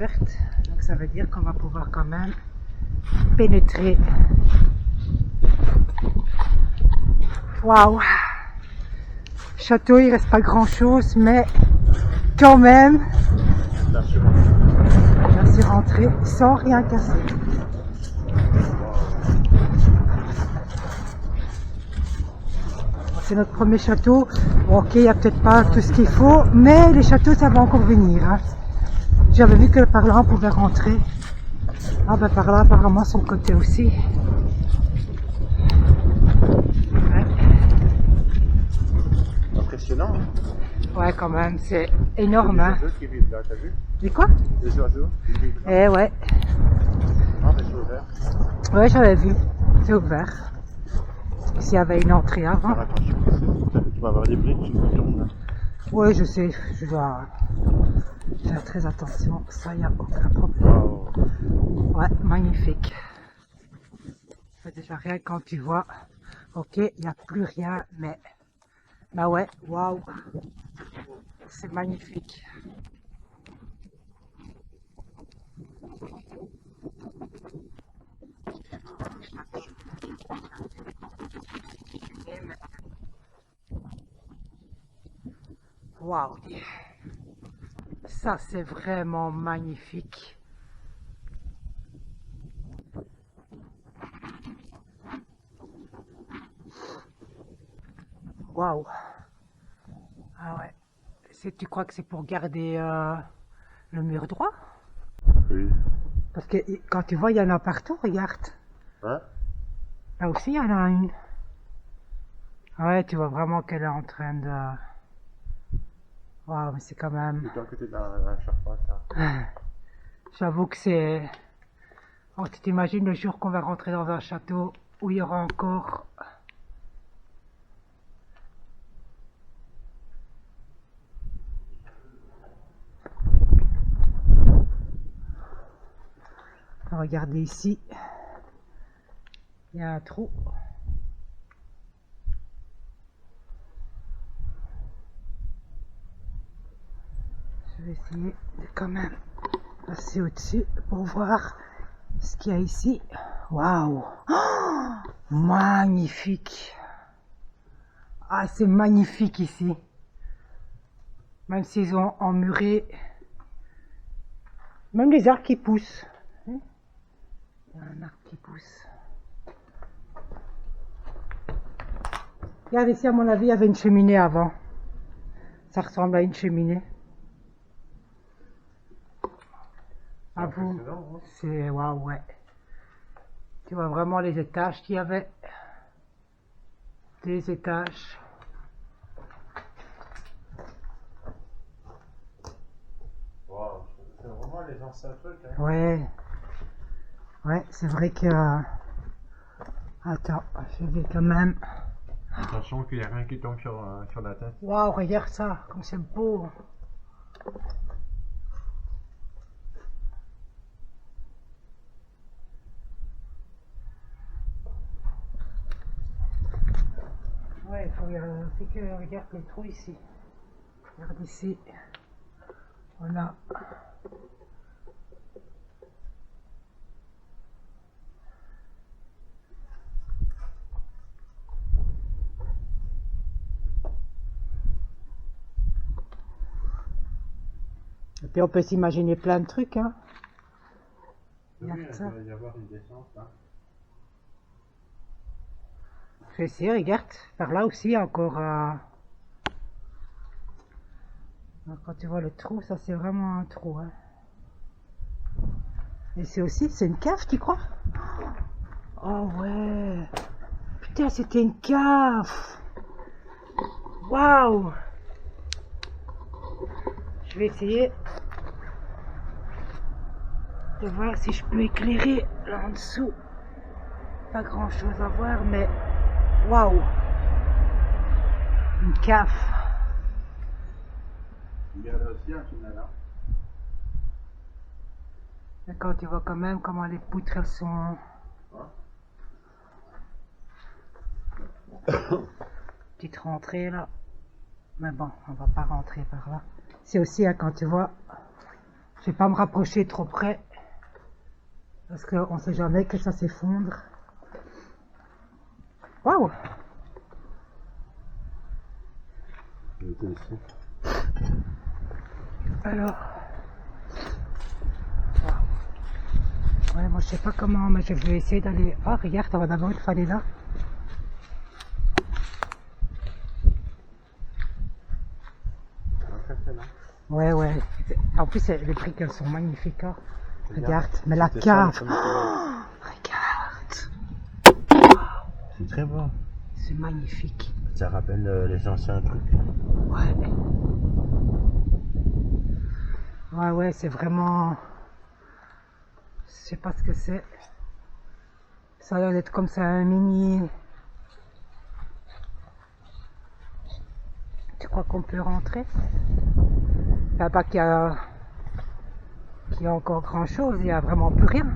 ouverte, donc ça veut dire qu'on va pouvoir quand même pénétrer. Waouh! Château, il reste pas grand chose, mais quand même, je suis rentrée sans rien casser. C'est notre premier château. Bon, ok, il n'y a peut-être pas tout ce qu'il faut, mais les châteaux, ça va encore venir. Hein. J'avais vu que par là, on pouvait rentrer. Ah ben par là, apparemment, son côté aussi. Ouais. Impressionnant. Hein. Ouais, quand même, c'est énorme. Les hein. oiseaux qui vivent là, t'as vu? Et quoi? Les oiseaux qui vivent là. Eh ouais. Ah, mais c'est ouvert. Ouais, j'avais vu. C'est ouvert. S'il y avait une entrée avant. Faire attention, tu vas avoir des briques sur le tourne là. Oui, je sais, je dois faire très attention, ça, il n'y a aucun problème. Wow. Ouais, magnifique. Déjà rien quand tu vois, ok, il n'y a plus rien, mais bah ouais, waouh, c'est magnifique. Waouh, ça c'est vraiment magnifique. Waouh. Ah ouais. Tu crois que c'est pour garder le mur droit? Oui. Parce que quand tu vois, il y en a partout, regarde. Hein? Là aussi, il y en a une. Ouais, tu vois vraiment qu'elle est en train de... Waouh, mais c'est quand même... Plutôt à côté de la charpente. Hein. J'avoue que c'est... Oh, tu t'imagines le jour qu'on va rentrer dans un château où il y aura encore... Regardez ici. Il y a un trou. Je vais essayer de quand même passer au-dessus pour voir ce qu'il y a ici. Waouh! Oh, magnifique! Ah, c'est magnifique ici. Même s'ils ont emmuré. Même les arbres qui poussent. Il y a un arbre qui pousse. Regarde ici, à mon avis, il y avait une cheminée avant. Ça ressemble à une cheminée. À vous, c'est waouh, ouais. Tu vois vraiment les étages qu'il y avait. Des étages. Wow. C'est vraiment les anciens trucs. Hein. Ouais. Ouais, c'est vrai que... Attends, je vais quand même... Attention qu'il n'y a rien qui tombe sur la tête. Waouh, regarde ça, comme c'est beau. Ouais, il faut aussi que regarde les trous ici. Regarde ici. Voilà. Et puis on peut s'imaginer plein de trucs, hein. Oui, Regarde ça. il doit y avoir une descente là. Je vais essayer, regarde. Par là aussi, encore... Quand tu vois le trou, ça c'est vraiment un trou. Hein. Et c'est aussi, c'est une cave, tu crois? Oh ouais. Putain, c'était une cave. Waouh. Je vais essayer de voir si je peux éclairer là en dessous. Pas grand chose à voir, mais waouh. Une cave. Il y a aussi un tunnel là. D'accord, tu vois quand même comment les poutres elles sont. Petite rentrée là. Mais bon, on va pas rentrer par là. C'est aussi quand tu vois Je vais pas me rapprocher trop près. Parce qu'on sait jamais que ça s'effondre. Waouh! Alors. Waouh. Ouais, moi je sais pas comment, mais je vais essayer d'aller. Ah, regarde, on va d'abord il fallait là. Ouais, ouais. En plus, les briques, elles sont magnifiques. Hein. Regarde, mais la cave. Oh, regarde. C'est très beau. C'est magnifique. Ça rappelle les anciens trucs. Ouais. Ouais, ouais, c'est vraiment... Je sais pas ce que c'est. Ça a l'air d'être comme ça, un mini... Tu crois qu'on peut rentrer? Pas qu'il y a encore grand chose, il n'y a vraiment plus rien.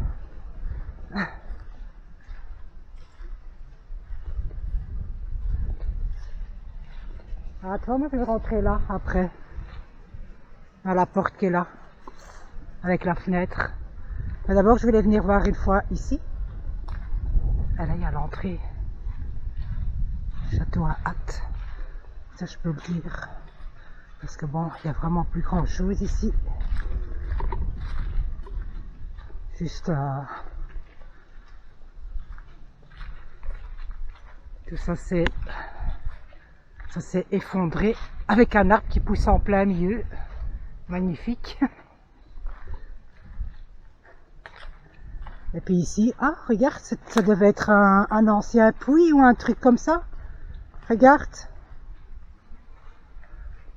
Attends, moi je vais rentrer là après. À la porte qui est là. Avec la fenêtre. Mais d'abord je voulais venir voir une fois ici. Et là il y a l'entrée. Château à hâte. Ça je peux le dire. Parce que bon, il n'y a vraiment plus grand chose ici. Juste tout ça s'est effondré avec un arbre qui pousse en plein milieu. Magnifique. Et puis ici, ah regarde, ça devait être un ancien puits ou un truc comme ça. Regarde.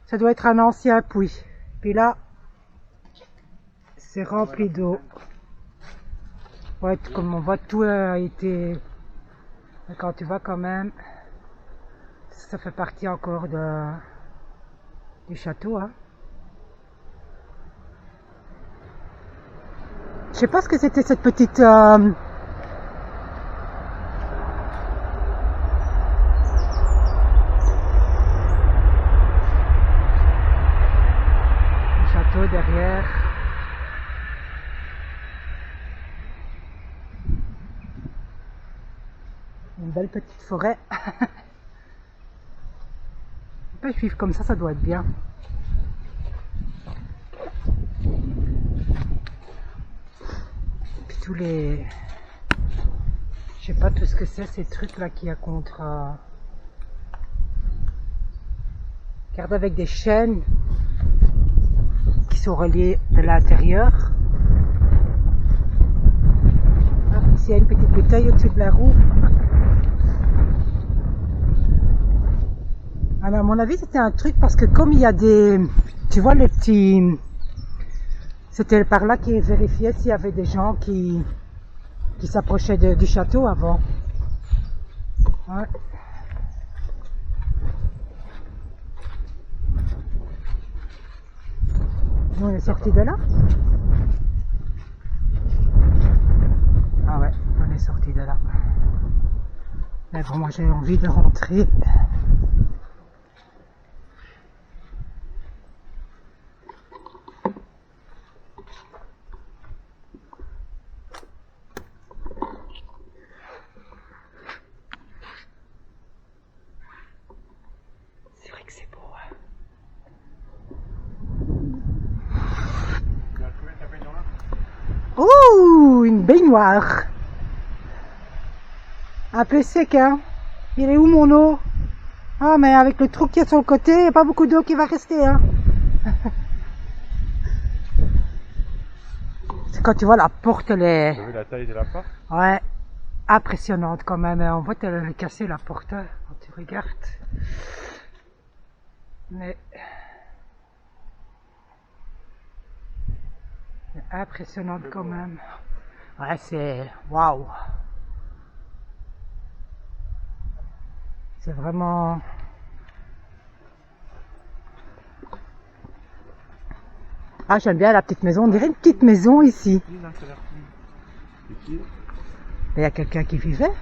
Ça doit être un ancien puits. Puis là, c'est rempli d'eau. Ouais, comme on voit, tout a été... Quand tu vois quand même, ça fait partie encore du château. Hein. Je sais pas ce que c'était cette petite... château derrière. Une belle petite forêt. On peut suivre comme ça doit être bien. Puis tous les... Je sais pas tout ce que c'est ces trucs là qu'il y a contre... Regarde avec des chaînes qui sont reliées de l'intérieur. Ah, ici il y a une petite bouteille au-dessus de la roue. Alors, à mon avis, c'était un truc parce que comme il y a des... Tu vois les petits... C'était par là qu'ils vérifiaient s'il y avait des gens qui s'approchaient du château avant. Ouais. Nous, on est sortis de là? Ah ouais, on est sortis de là. Mais bon, moi j'ai envie de rentrer. C'est vrai que c'est beau. Hein. Ouh, une baignoire. Un peu sec, hein. Il est où mon eau? Ah, mais avec le trou qui est sur le côté, il n'y a pas beaucoup d'eau qui va rester, hein. C'est quand tu vois la porte, elle est... Tu as vu la taille de la porte? Ouais, impressionnante quand même. On voit qu'elle est cassée, la porte, quand tu regardes. Mais... impressionnante quand même. Ouais, c'est... waouh. C'est vraiment... Ah, j'aime bien la petite maison. On dirait une petite maison ici. Mais il y a quelqu'un qui vivait.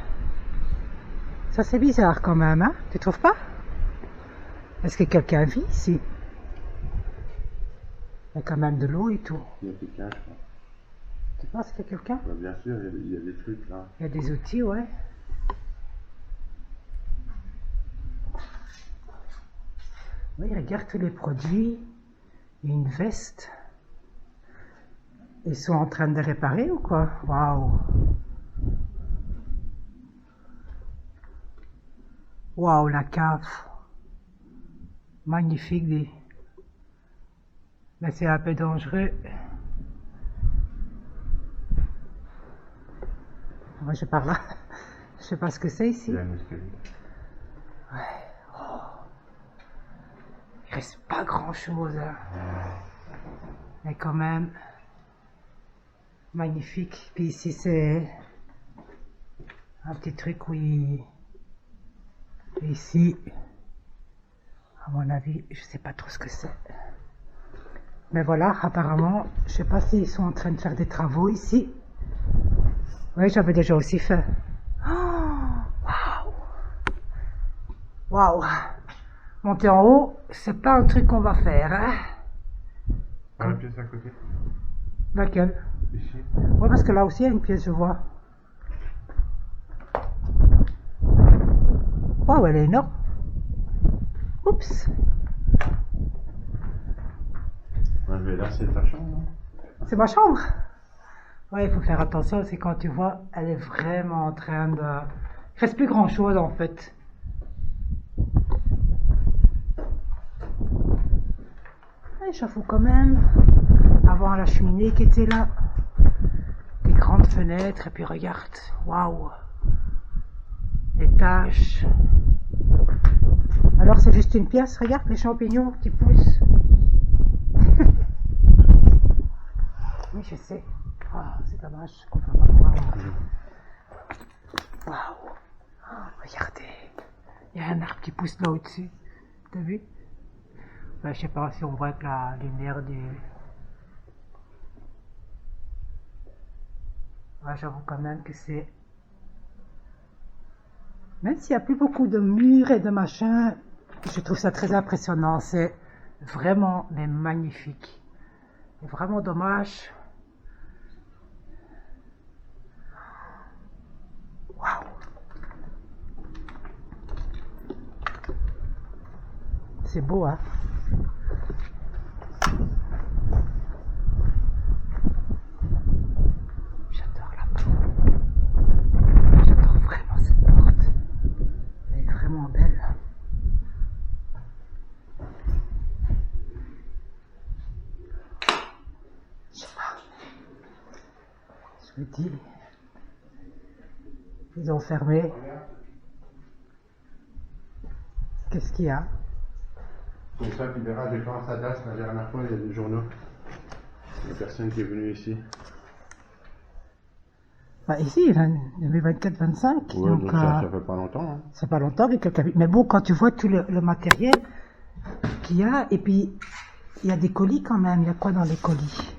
Ça, c'est bizarre quand même, hein? Tu trouves pas? Est-ce que quelqu'un vit ici? Il y a quand même de l'eau et tout. Il y a quelqu'un, je crois. Tu penses qu'il y a quelqu'un? Bah, bien sûr, il y a des trucs là. Il y a des outils, ouais. Oui, regarde tous les produits. Il y a une veste. Ils sont en train de réparer ou quoi? Waouh! Waouh, la cave! Magnifique, dit. Mais c'est un peu dangereux. Moi, je pars là. Je sais pas ce que c'est ici. Il y a un escalier. Il reste pas grand chose, hein. Mais quand même, magnifique. Puis ici, c'est un petit truc, oui. Et ici, à mon avis, je sais pas trop ce que c'est. Mais voilà, apparemment, je sais pas s'ils sont en train de faire des travaux ici. Oui, j'avais déjà aussi fait. Waouh! Waouh! Monter en haut, c'est pas un truc qu'on va faire, hein? Ah, la pièce à côté. Laquelle? Ici. Ouais, parce que là aussi, il y a une pièce, je vois. Waouh, elle est énorme. Oups! Ouais, mais là, c'est ta chambre, non? C'est ma chambre. Ouais, il faut faire attention, c'est quand tu vois, elle est vraiment en train de... Il reste plus grand chose en fait. Et j'avoue quand même, avant la cheminée qui était là, des grandes fenêtres, et puis regarde, waouh, les taches. Alors c'est juste une pièce, regarde les champignons qui poussent. Oui, je sais. Ah, c'est dommage qu'on ne peut pas voir. Waouh! Oh, regardez, il y a un arbre qui pousse là au-dessus. T'as vu? Ben, je sais pas si on voit avec la lumière du... Ouais, j'avoue quand même que c'est... Même s'il n'y a plus beaucoup de murs et de machins, je trouve ça très impressionnant. C'est vraiment mais magnifique. C'est vraiment dommage. Waouh! C'est beau, hein? J'adore la porte. J'adore vraiment cette porte. Elle est vraiment belle. Je sais pas. Je me dis... Ils ont fermé. Qu'est-ce qu'il y a? C'est ça, tu verras, j'ai quand ça date, la dernière fois, il y a des journaux. Il y a personne qui est venu ici. Bah ici, il y avait 24-25. Ouais, donc donc ça fait pas longtemps. Hein. c'est pas longtemps que quelqu'un... Mais bon, quand tu vois tout le matériel qu'il y a, et puis il y a des colis quand même. Il y a quoi dans les colis?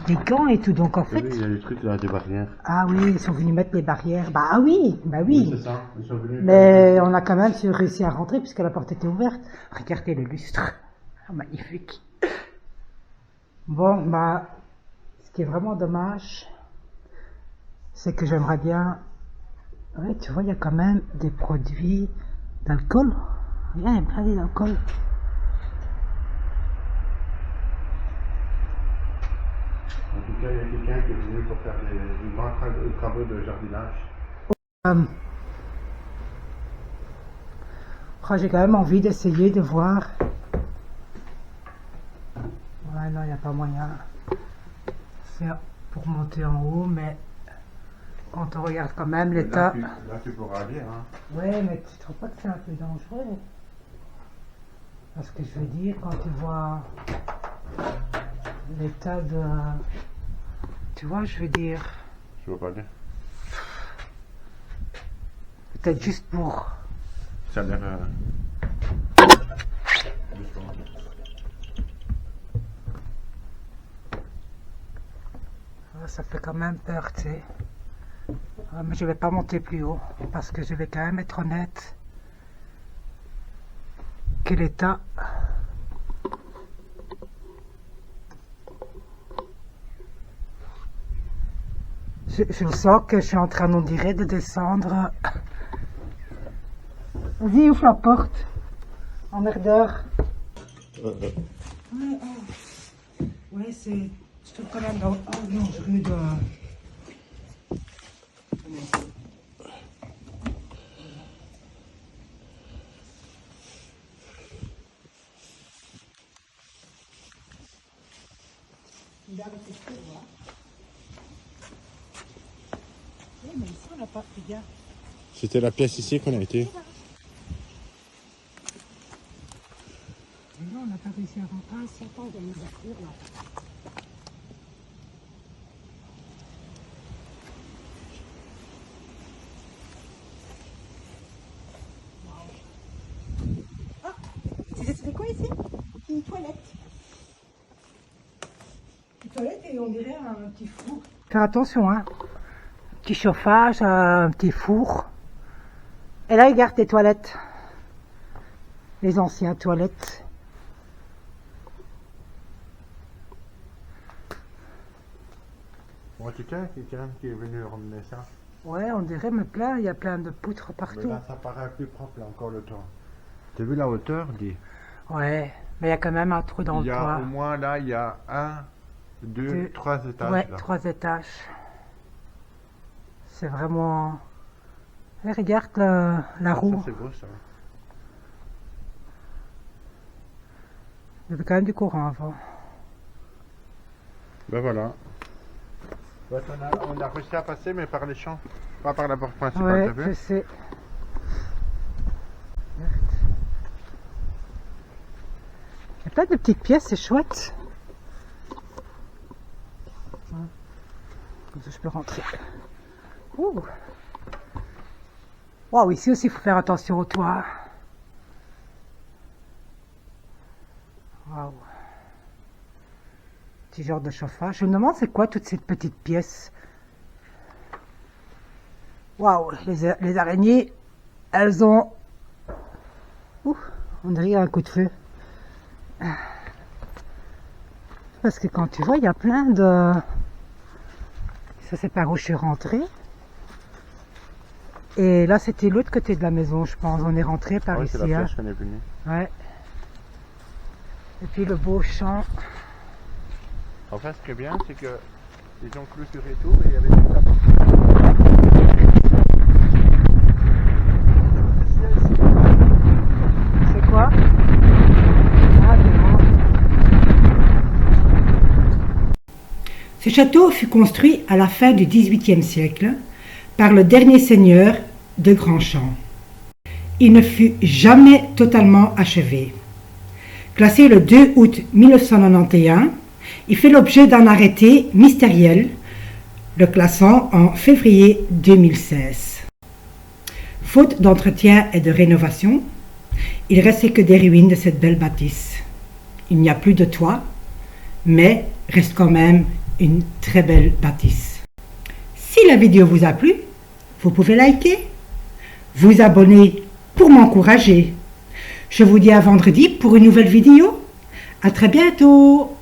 Des gants et tout, donc en Vous savez, fait... il y a des trucs là, des barrières. Ah oui, ils sont venus mettre les barrières. Bah oui, bah oui. C'est ça, ils sont venus. Mais on a quand même réussi à rentrer puisque la porte était ouverte. Regardez le lustre. Ah, magnifique. Bon, bah, ce qui est vraiment dommage, c'est que j'aimerais bien... Ouais, tu vois, il y a quand même des produits d'alcool. Il y a plein d'alcool. En tout cas, il y a quelqu'un qui est venu pour faire des grands travaux de jardinage. Oh, j'ai quand même envie d'essayer de voir. Ouais, non, il n'y a pas moyen. C'est pour monter en haut, mais quand on regarde quand même l'état. Là, tu pourras aller. Hein. Ouais, mais tu trouves pas que c'est un peu dangereux? Parce que je veux dire, quand tu vois l'état de... Tu vois, je veux dire... Je vois pas bien. Peut-être juste pour... Ça a l'air... Ça fait quand même peur, tu sais. Mais je vais pas monter plus haut, parce que je vais quand même être honnête que l'état Je sens que je suis en train, on dirait, de descendre. Vas-y, ouvre la porte. Emmerdeur. Ouais, c'est... Je trouve quand même dangereux de... Mais ici, on n'a pas fait gaffe. C'était la pièce ici qu'on a été. Non, on n'a pas réussi à rentrer. Si, attends, il y a une voiture là. Ah, c'est quoi ici? Une toilette. Une toilette et on dirait un petit four. Faire attention, hein. Un petit chauffage, un petit four. Et là, regarde tes toilettes. Les anciennes toilettes. Bon, en tout cas, quelqu'un qui est venu ramener ça. Ouais, on dirait, mais plein, il y a plein de poutres Mais partout. là, ça paraît plus propre, là, encore le toit. T'as vu la hauteur, dis? Ouais, mais il y a quand même un trou dans Il y le a toit. au moins, là, il y a 1, 2, 3 étages. Ouais, là. 3 étages. C'est vraiment... Et regarde la roue. Ça, c'est beau, ça. Il y avait quand même du courant avant. Ben voilà. Ben, on a réussi à passer, mais par les champs. Pas par la porte principale, Ouais, t'as vu? je sais. Il y a plein de petites pièces, c'est chouette. Comme ça, je peux rentrer. Ouh. Waouh, ici aussi, il faut faire attention au toit. Waouh. Petit genre de chauffage. Je me demande c'est quoi toutes ces petites pièces. Waouh, les araignées, elles ont... Ouh, on dirait un coup de feu. Parce que quand tu vois, il y a plein de... Ça, c'est par où je suis rentrée. Et là, c'était l'autre côté de la maison, je pense. On est rentré par Ouais, ici. c'est la Hein. pièce qu'on est venu. Ouais. Et puis le beau champ. En fait, ce qui est bien, c'est que ils ont clôturé tout et il y avait toute la partie. C'est quoi? Ah, bon. Ce château fut construit à la fin du XVIIIe siècle par le dernier seigneur de Grandchamp. Il ne fut jamais totalement achevé. Classé le 2 août 1991, il fait l'objet d'un arrêté ministériel, le classant en février 2016. Faute d'entretien et de rénovation, il ne restait que des ruines de cette belle bâtisse. Il n'y a plus de toit, mais reste quand même une très belle bâtisse. Si la vidéo vous a plu, vous pouvez liker, vous abonner pour m'encourager. Je vous dis à vendredi pour une nouvelle vidéo. À très bientôt.